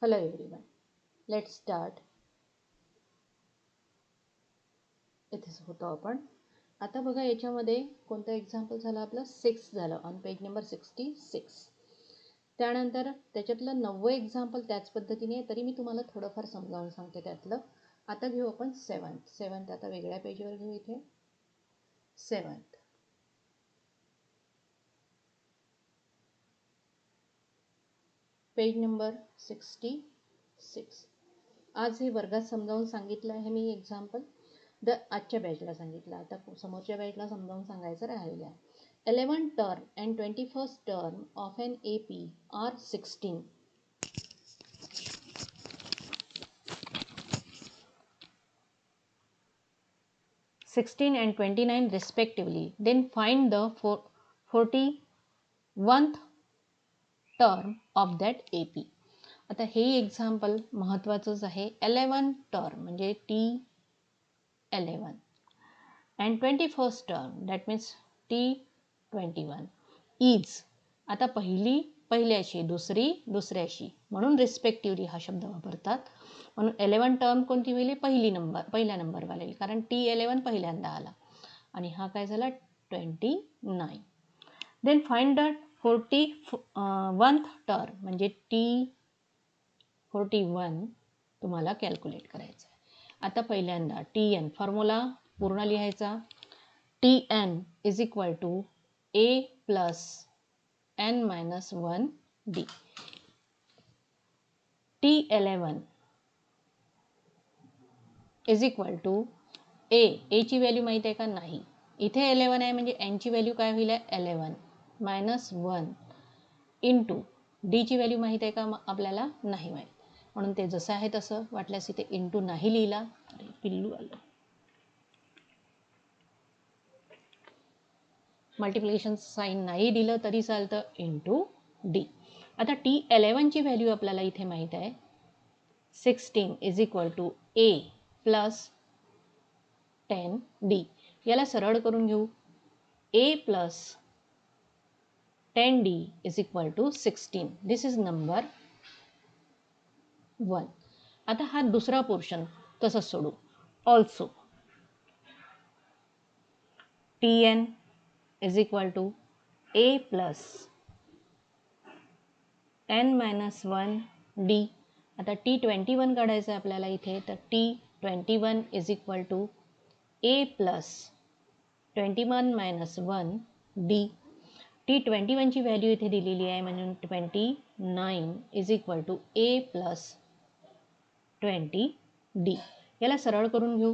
Hello everyone. Let's start. इथेच होतो आपण. आता बघा याच्यामध्ये कोणतं एक्झाम्पल झालं आपलं 6 झालं ऑन पेज नंबर 66. त्यानंतर त्याच्यातलं 9वं एक्झाम्पल त्याच पद्धतीने तरी मी तुम्हाला थोडंफार समजावून सांगते त्यातलं. आता घेऊ आपण 7th आता वेगळ्या पेजवर घेऊ इथे 7th. Page number 66. आज हे वर्गात समजावून सांगितलं आहे मी एक्झाम्पल. आजच्या बॅचला सांगितलं, आता समोरच्या बॅचला समजावून सांगायचं राहिलं आहे. 11 term and 21st term of an AP are 16. 16 and 29 respectively. Then find the 41th term of that AP. आता हे एक्झाम्पल महत्त्वाचंच आहे. 11 term म्हणजे T11 and 21st term that means T21 is. आता पहिल्याशी दुसऱ्याशी म्हणून रिस्पेक्टिव्हली हा शब्द वापरतात. म्हणून 11 टर्म कोणती होईल? पहिल्या नंबरवाला येईल, कारण T11 पहिल्यांदा आला आणि हा काय झाला 29. Then find the 41th term म्हणजे T41 तुम्हाला कॅल्क्युलेट करायचं आहे. आता पहिल्यांदा TN फॉर्म्युला पूर्ण लिहायचा. TN is equal to A plus n-1D. T11 is equal to A ची व्हॅल्यू माहीत आहे का? नाही. इथे 11 आहे म्हणजे n ची व्हॅल्यू काय होईल? 11 मायनस 1 इंटू D ची व्हॅल्यू माहीत आहे का? आपल्याला नाही माहीत, म्हणून ते जसं आहे तसं. वाटल्यास इथे इंटू नाही लिहिला, अरे पिल्लू आलं, मल्टिप्लिकेशन साईन नाही दिलं तरी चालतं, इंटू डी. आता T11 ची व्हॅल्यू आपल्याला इथे माहीत आहे 16 is equal to A plus 10D. याला सरळ करून घेऊ. A plus 10D is equal to 16. This is number 1. आता हा दुसरा पोर्शन तसंच सोडू. Also TN is equal to A plus n-1D. आता T21 काढायचं आपल्याला इथे, तर T21 is equal to A plus 21 minus 1D. T21 ची व्हॅल्यू इथे दिलेली आहे म्हणून 29 is equal to A plus 20D. याला सरळ करून घेऊ.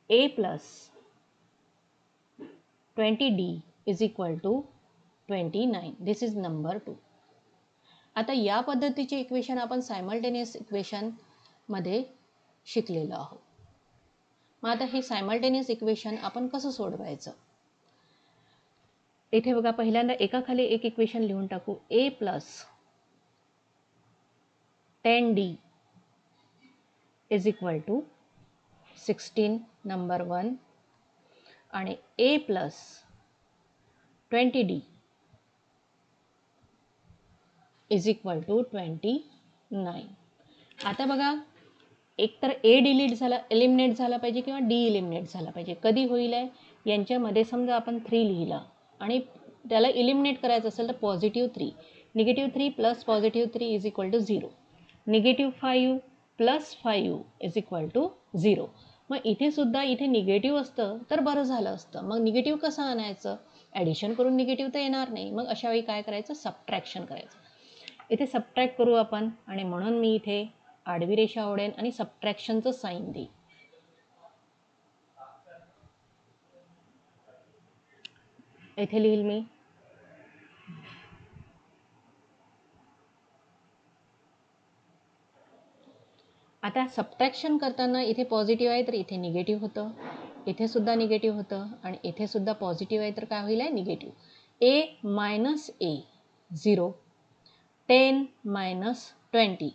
A plus 20D is equal to 29. This is number 2. आता या पद्धतीचे इक्वेशन आपण सायमल्टेनियस इक्वेशन मध्ये शिकलेलो आहोत. मग आता हे सायमल्टेनियस इक्वेशन आपण कसं सोडवायचं? इथे बघा, पहिल्यांदा एकाखाली एक इक्वेशन लिहून टाकू. A plus 10D is equal to 16 number 1 आणि A plus 20D is equal to 29. आता बघा, एकतर A डिलीट झाला, एलिमिनेट झाला पाहिजे किंवा D एलिमिनेट झाला पाहिजे. कधी होईल आहे? यांच्यामध्ये समजा आपण 3 लिहिला आणि त्याला एलिमिनेट करायचं असेल तर positive 3, negative 3 plus positive 3 is equal to 0, negative 5 plus 5 is equal to 0. मग इथे सुद्धा इथे निगेटिव्ह असतं तर बरं झालं असतं. मग निगेटिव्ह कसं आणायचं? ॲडिशन करून निगेटिव्ह तर येणार नाही. मग अशा वेळी काय करायचं? सबट्रॅक्शन करायचं. इथे सबट्रॅक्ट करू आपण आणि म्हणून मी इथे आडवी रेषा ओढेन आणि सबट्रॅक्शनचं साईन देईन. इथे लिहिल मी आता सबट्रॅक्शन करताना इथे पॉझिटिव्ह आहे तर इथे निगेटिव्ह होतं, इथे सुद्धा निगेटिव्ह होतं आणि इथे सुद्धा पॉझिटिव्ह आहे तर काय होईल? Negative. A minus A 0, 10 minus 20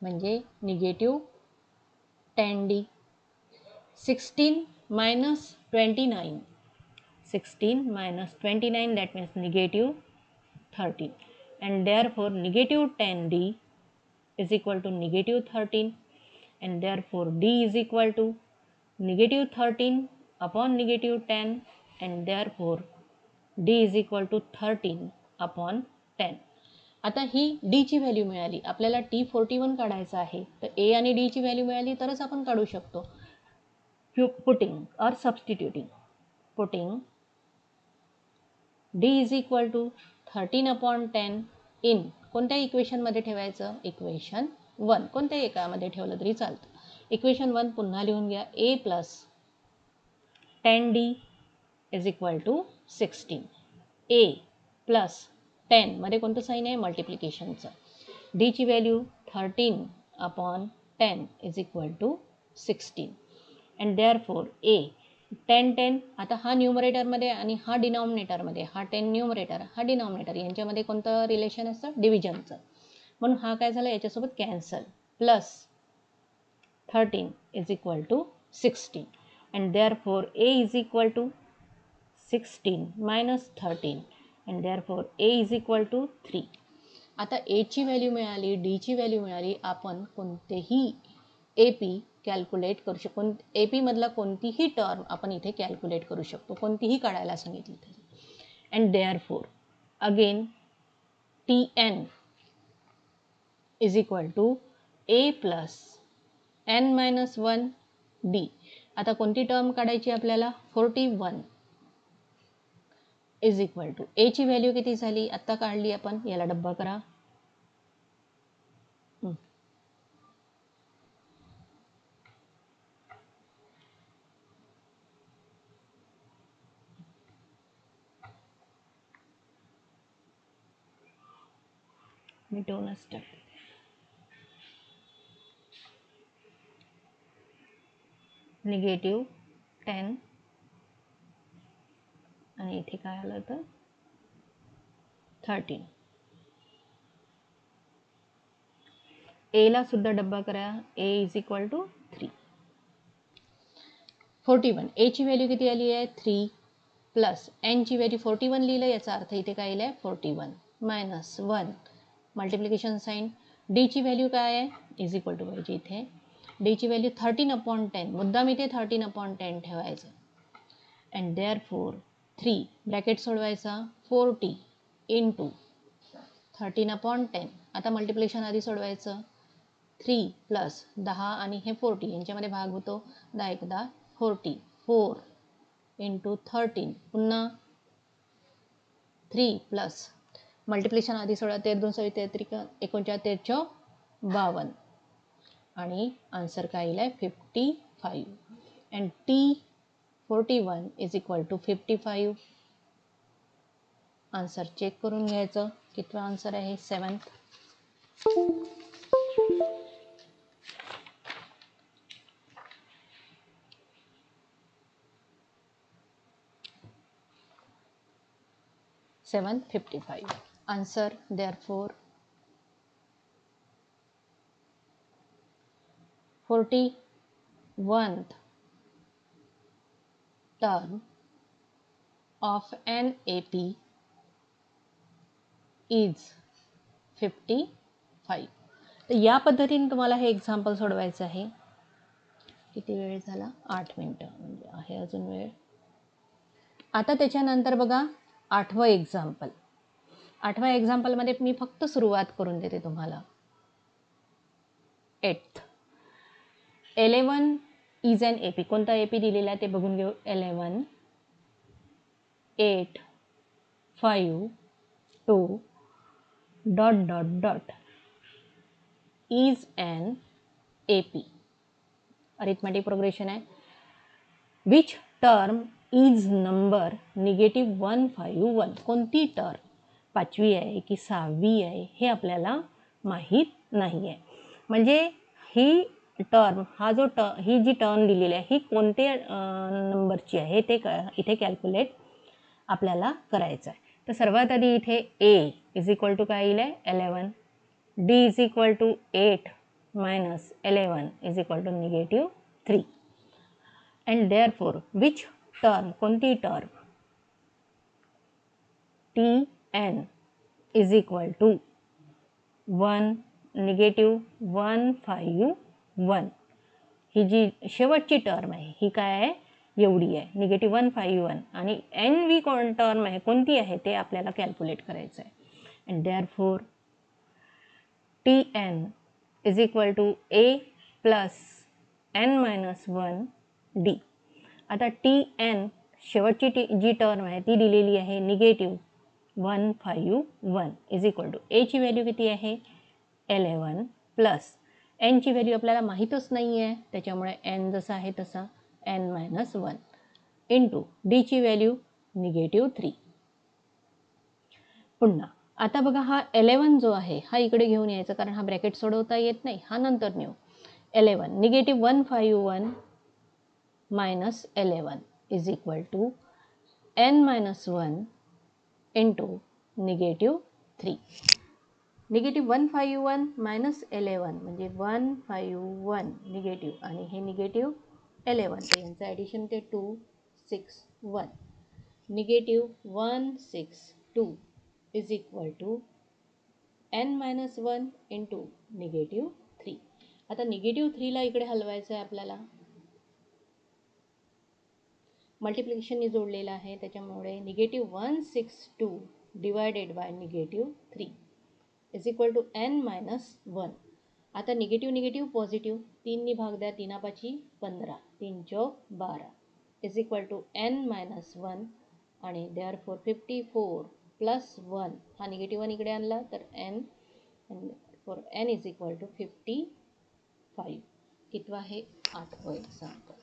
म्हणजे negative 10D. 16 minus 29, 16 minus 29 that means negative 13, and therefore negative 10D is equal to negative 13, and therefore D is equal to negative 13 upon negative 10, and therefore D is equal to 13 upon 10. आता ही D ची value मिळाली, आपल्याला T41 काढायचा आहे, तर A आणि D ची value मिळाली तरच आपण काढू शकतो. Putting or substituting, putting D is equal to 13 upon 10 in कोणत्या इक्वेशनमध्ये ठेवायचं, इक्वेशन 1, कोणत्याही एकामध्ये ठेवलं तरी चालतं. इक्वेशन 1 पुन्हा लिहून घ्या, A plus 10D is equal to 16. A plus 10 मध्ये कोणतं साईन आहे, मल्टिप्लिकेशनचं. D ची value 13 upon 10 is equal to 16, and therefore A 10 10, आता हा न्यूमरेटरमध्ये आणि हा डिनॉमिनेटरमध्ये, हा 10 न्यूमरेटर हा डिनॉमिनेटर यांच्यामध्ये कोणतं रिलेशन असतं, डिव्हिजनचं, म्हणून हा काय झाला याच्यासोबत cancel. Plus 13 is equal to 16, and therefore A is equal to 16 minus 13, and therefore A is equal to 3. आता A ची व्हॅल्यू मिळाली, D ची व्हॅल्यू मिळाली, आपण कोणतेही AP कॅल्क्युलेट करू शकतो. AP मधला कोणतीही टर्म आपण इथे कॅल्क्युलेट करू शकतो, कोणतीही काढायला सांगितली तरी. And therefore again TN is equal to A plus N minus 1 D. आता कोणती टर्म काढायची आपल्याला, 41 इज इक्वल टू A ची व्हॅल्यू किती झाली, आत्ता काढली आपण, याला डब्बा करा. मी टोनच टाकते. निगेटिव्ह 10 आणि इथे काय आलं तर 13. A ला सुद्धा डब्बा करा, A is equal to 3. 41 A ची व्हॅल्यू किती आली आहे, 3 प्लस N ची व्हॅल्यू 41 लिहिलं, याचा अर्थ इथे काय लिहिलं आहे, 41 मायनस 1 मल्टिप्लिकेशन साईन. D ची व्हॅल्यू काय आहे, इज इक्वल टू पाहिजे इथे, D ची व्हॅल्यू 13 अपॉन 10, मुद्दाम इथे 13 अपॉन 10 ठेवायचं. अँड देअरफॉर 3 ब्रॅकेट सोडवायचा, 40 इंटू 13 अपॉन 10. आता मल्टिप्लिकेशन आधी सोडवायचं, 3 प्लस 10 आणि हे 40 यांच्यामध्ये भाग होतो, 10 एकदा 40, 4 इंटू 13, पुन्हा 3 प्लस मल्टिप्लिकेशन आधी सोडा, 13 2 33 39 52, आणि आन्सर काय येईल आहे, 55. And T41 is equal to 55. Answer check करून घ्यायचं, कितवा आन्सर आहे, 7th. Seventh 55. Answer therefore 41th term of an AP is 55. तर या पद्धतीने तुम्हाला हे एक्झाम्पल सोडवायचं आहे. किती वेळ झाला, 8 मिनिटं, म्हणजे आहे अजून वेळ. आता त्याच्यानंतर बघा 8वं एक्झाम्पल. 8व्या एक्झाम्पलमध्ये मी फक्त सुरुवात करून देते तुम्हाला. 8th 11 is an AP. कोणता AP दिलेला आहे ते बघून घेऊ. 11 8 5 2 dot dot dot is an AP. Arithmetic progression आहे. Which term is number -151. कोणती टर्म 5वी आहे की 6वी आहे हे आपल्याला माहीत नाही आहे. म्हणजे ही टर्म, हा जो ही जी टर्म दिलेली आहे ही कोणत्या नंबरची आहे ते इथे कॅल्क्युलेट आपल्याला करायचं आहे. तर सर्वात आधी इथे A इज इक्वल टू काय येईल आहे, 11. D is equal to 8 minus 11 is equal to -3. And therefore which term, कोणती term, TN is equal to 1 -151. ही जी शेवटची टर्म आहे ही काय आहे, एवढी आहे, -151. आणि NV टर्म आहे कोणती आहे ते आपल्याला कॅल्क्युलेट करायचं आहे. And therefore Tn is equal to A plus n-1 D. आता Tn शेवटची जी टर्म आहे ती दिलेली आहे -151 इज इक्वल टू A ची व्हॅल्यू किती आहे 11 प्लस n ची व्हॅल्यू आपल्याला माहीतच नाही आहे, त्याच्यामुळे n जसा आहे तसा n-1 इंटू D ची व्हॅल्यू -3. पुन्हा आता बघा हा 11 जो आहे हा इकडे घेऊन यायचा, कारण हा ब्रॅकेट सोडवता येत नाही, हा नंतर नेऊ. 11 -151 minus 11 is equal to n-1 into -3. -151 minus 11 म्हणजे 151 निगेटिव्ह आणि हे -11, तर यांचं ॲडिशन ते 261. -162 is equal to n-1 into -3. आता -3ला इकडे हलवायचं आहे आपल्याला, मल्टिप्लिकेशनने जोडलेला आहे, त्याच्यामुळे -162 divided by -3 is equal to n-1. आता निगेटिव्ह पॉझिटिव्ह 3नी भाग द्या, 3×5 15, 3×4 12 इज इक्वल टू n-1 आणि देअरफॉर 54 प्लस 1 हा -1 इकडे आणला तर n for n is equal to 55. कितवा आहे 8वं एक्झाम्पल.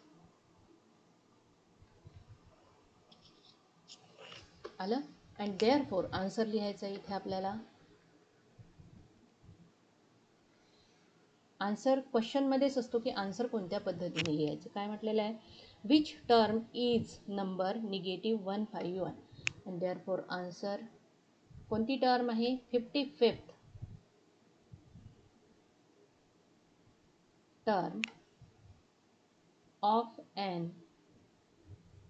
आलं. अँड देअरफॉर आन्सर लिहायचा इथे आपल्याला. आन्सर क्वेश्चनमध्येच असतो की आन्सर कोणत्या पद्धतीने लिहायचं. काय म्हटलेलं आहे, which term is number -151. And therefore answer कोणती टर्म आहे 55th term of an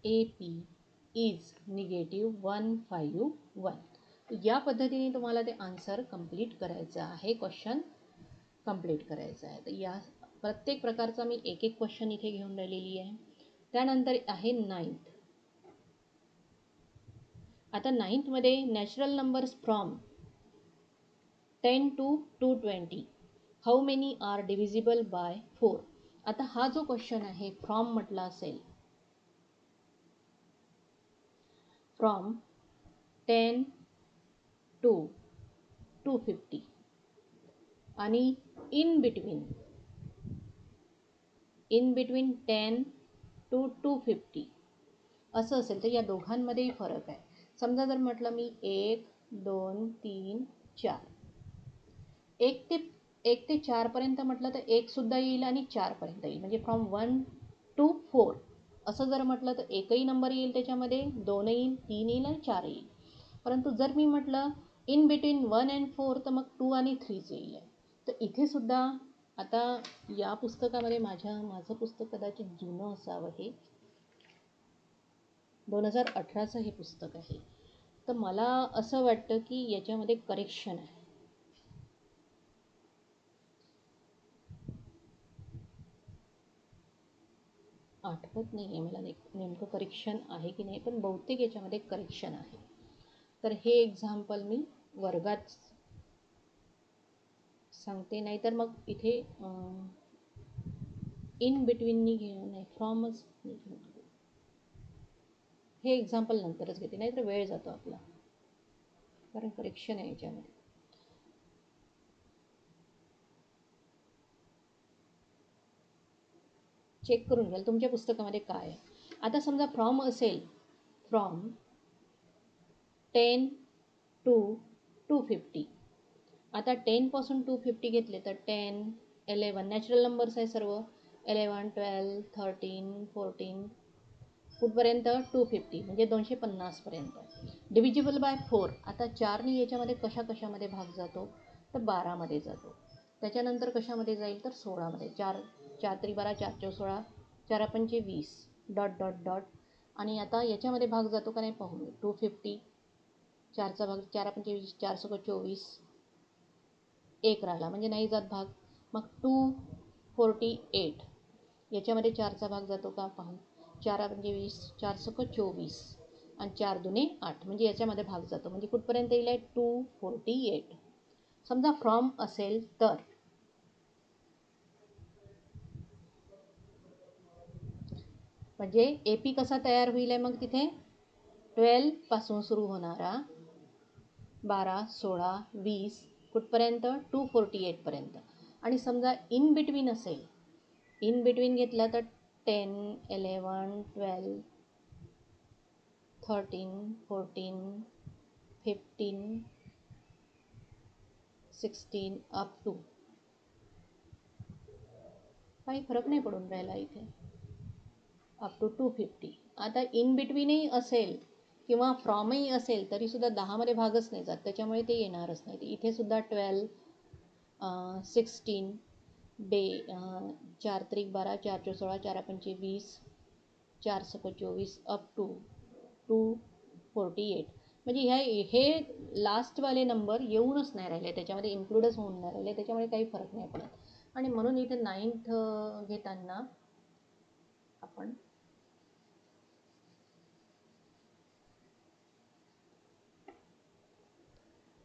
AP is -151. या पद्धतीने तुम्हाला ते आन्सर कंप्लीट करायचं आहे, क्वेश्चन कंप्लीट करायचं आहे. तर या प्रत्येक प्रकारचा मी एक क्वेश्चन इथे घेऊन राहिलेली आहे. त्यानंतर आहे 9th. आता 9th मध्ये natural numbers from 10 to 220 how many are divisible by 4. आता हा जो क्वेश्चन आहे फ्रॉम म्हटला असेल, फ्रॉम 10 to 250 आणि इन बिटवीन 10 to 250 असं असेल तर या दोघांमध्येही फरक आहे. समजा जर म्हटलं मी 1 2 3 4, 1 ते 4 पर्यंत म्हटलं तर 1 सुद्धा येईल आणि 4 पर्यंत येईल, म्हणजे फ्रॉम 1 to 4 असं जर म्हटलं तर एकही नंबर येईल, त्याच्यामध्ये 2 येईल, 3 येईल आणि 4 येईल. परंतु जर मी म्हटलं इन बिटवीन 1 and 4 तर मग 2 आणि 3 येईल. तर इथे सुद्धा आता या पुस्तकामध्ये माझं पुस्तक कदाचित जुनं असावं, हे 2018चं हे पुस्तक आहे. तर मला असं वाटतं की याच्यामध्ये करेक्शन आहे. आठवत नाही आहे मला नेमकं करेक्शन आहे की नाही, पण बहुतेक याच्यामध्ये करेक्शन आहे. तर हे एक्झाम्पल मी वर्गात सांगते, नाहीतर मग इथे इन बिटवीननी घेऊ नये, फ्रॉमच हे एक्झाम्पल नंतरच घेते, नाहीतर वेळ जातो आपला, कारण करेक्शन आहे याच्यामध्ये. चेक करून घ्याल तुमच्या पुस्तकामध्ये काय आहे. आता समजा फ्रॉम असेल, फ्रॉम 10 to 250. आता 10 पासून 250 घेतले तर 10 11 नॅचरल नंबर्स आहे सर्व, 11 12 13 14 कुठपर्यंत 250 म्हणजे 250 पर्यंत. Divisible by 4. आता 4नी याच्यामध्ये कशामध्ये भाग जातो तर 12मध्ये जातो. त्याच्यानंतर कशामध्ये जाईल तर 16मध्ये. 4 3 12 4 4 16 4 5 20 डॉट डॉट डॉट. आणि आता याच्यामध्ये भाग जातो का नाही पाहू. 250 4चा भाग 4 5 20 4 16 24 1 राहिला म्हणजे नाही जात भाग. मग 248 याच्यामध्ये 4चा भाग जातो का पाहू. 4 म्हणजे 20, 4 सक 24 आणि 4 दुने 8 म्हणजे याच्यामध्ये भाग जातो. म्हणजे कुठपर्यंत येईल आहे 248. समजा फ्रॉम असेल तर म्हणजे AP कसा तयार होईल आहे मग तिथे 12 पासून सुरू होणारा 12, 16, 20 कुठपर्यंत 248 पर्यंत. आणि समजा इन बिटवीन असेल, इन बिटवीन घेतला तर 10, 11, 12, 13, 14, 15, 16 अप टू काही फरक नाही पडून राहिला इथे अप टू 250. आता इन बिटवीनही असेल किंवा फ्रॉमही असेल तरी सुद्धा 10मध्ये भागच नाही जात, त्याच्यामुळे ते येणारच नाही. इथे सुद्धा 12, 16 डे 4 त्रिक 12, 4 चौ 16, 4 पंचे 20, 4 सक 24 अप टू 248. म्हणजे हे लास्टवाले नंबर येऊनच नाही राहिले, त्याच्यामध्ये इन्क्लूडच होऊन नाही राहिले, त्याच्यामुळे काही फरक नाही पडत. आणि म्हणून इथे 9th घेताना आपण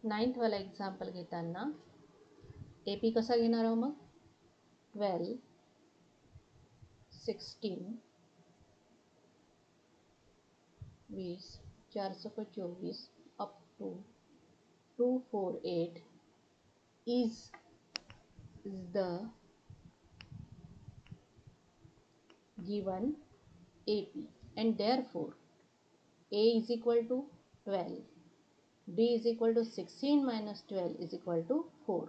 9th वाला एक्झाम्पल घेताना AP कसा घेणार आहोत मग 12, 16, 20, 4 सक 24 up to 248 is the given AP and therefore A is equal to 12, B is equal to 16 minus 12 is equal to 4.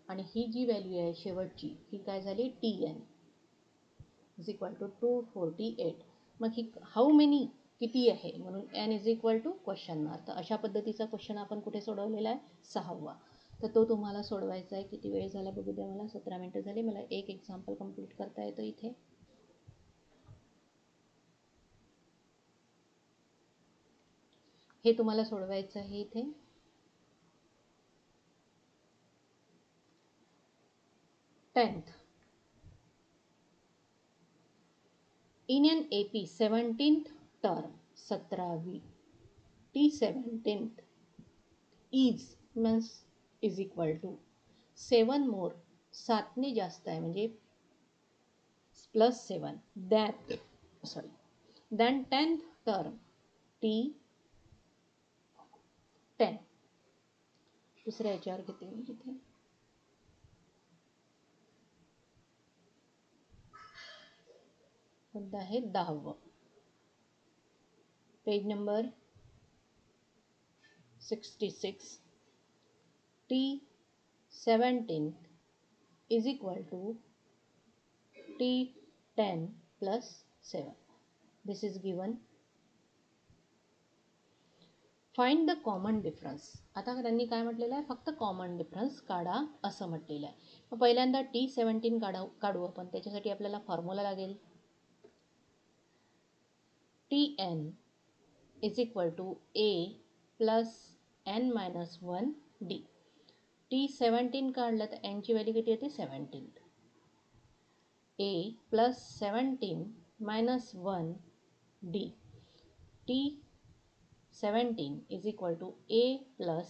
आणि ही जी व्हॅल्यू आहे शेवटची ही काय झाली TN is equal to 248. मग ही हाऊ मेनी किती आहे म्हणून N is equal to question mark. तर अशा पद्धतीचा क्वेश्चन आपण कुठे सोडवलेला आहे 6वा. तर तो तुम्हाला सोडवायचा आहे. किती वेळ झाला बघू द्या मला. 17 मिनिटं झाली. मला एक एक्झाम्पल कंप्लीट करता येतो इथे. हे तुम्हाला सोडवायचं आहे इथे. Tenth in an AP 17th term 17वी T17th is equal to 7 more 7ने जास्त आहे म्हणजे +7 then 10th term T10. दुसऱ्या याच्यावर घेते मी इथे. कोणतं आहे 10व page number 66. T17 is equal to T10 plus 7. This is given. Find the common difference. आता त्यांनी काय म्हटलेलं आहे फक्त कॉमन डिफरन्स काढा असं म्हटलेलं आहे. मग पहिल्यांदा T17 काढू आपण. त्याच्यासाठी आपल्याला फॉर्म्युला लागेल TN is equal to A plus N minus 1 D. T17 काढलं तर N ची व्हॅल्यू किती येते 17. A plus 17 minus 1 D. T17 is equal to A plus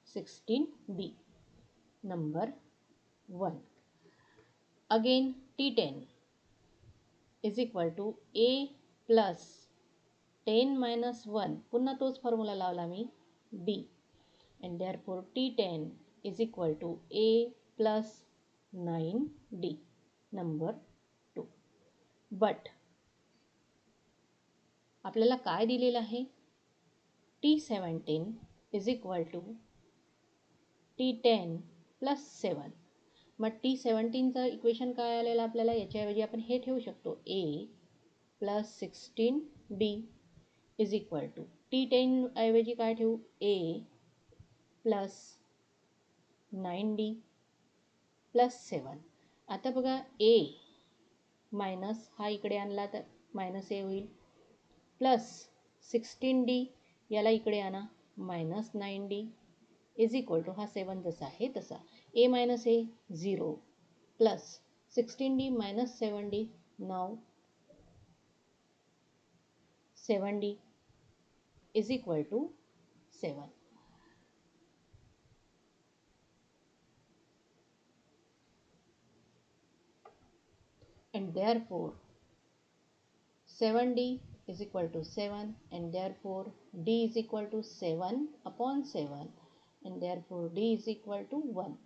16D. Number 1. Again T10 is equal to A plus 10 minus 1 पुन्हा तोच formula लावला मी D and therefore T10 is equal to A plus 9D. Number 2. But आपल्याला काय दिलेलं आहे T17 is equal to T10 plus 7. मग T17चं equation काय आलेलं आपल्याला याच्याऐवजी आपण हे ठेवू शकतो A plus 16D is equal to T10 ऐवजी काय ठेवू A plus 9D plus 7. आता बघा A मायनस हा इकडे आणला तर मायनस A होईल प्लस 16D याला इकडे आणा minus 9D is equal to हा 7 जसा आहे तसा. a minus a 0 plus 16d minus 7d. Now 7d is equal to 7. And therefore 7d is equal to 7, and therefore d is equal to 7 upon 7, and therefore d is equal to 1.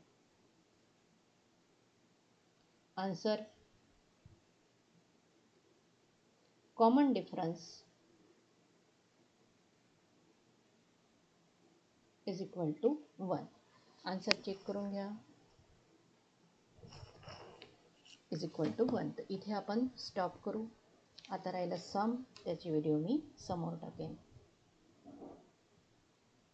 Answer: common difference is equal to 1. Answer check करून घ्या. Is equal to 1. तर इथे आपण stop करू. आता राहिलं सम, त्याची video मी समोर टाकेन.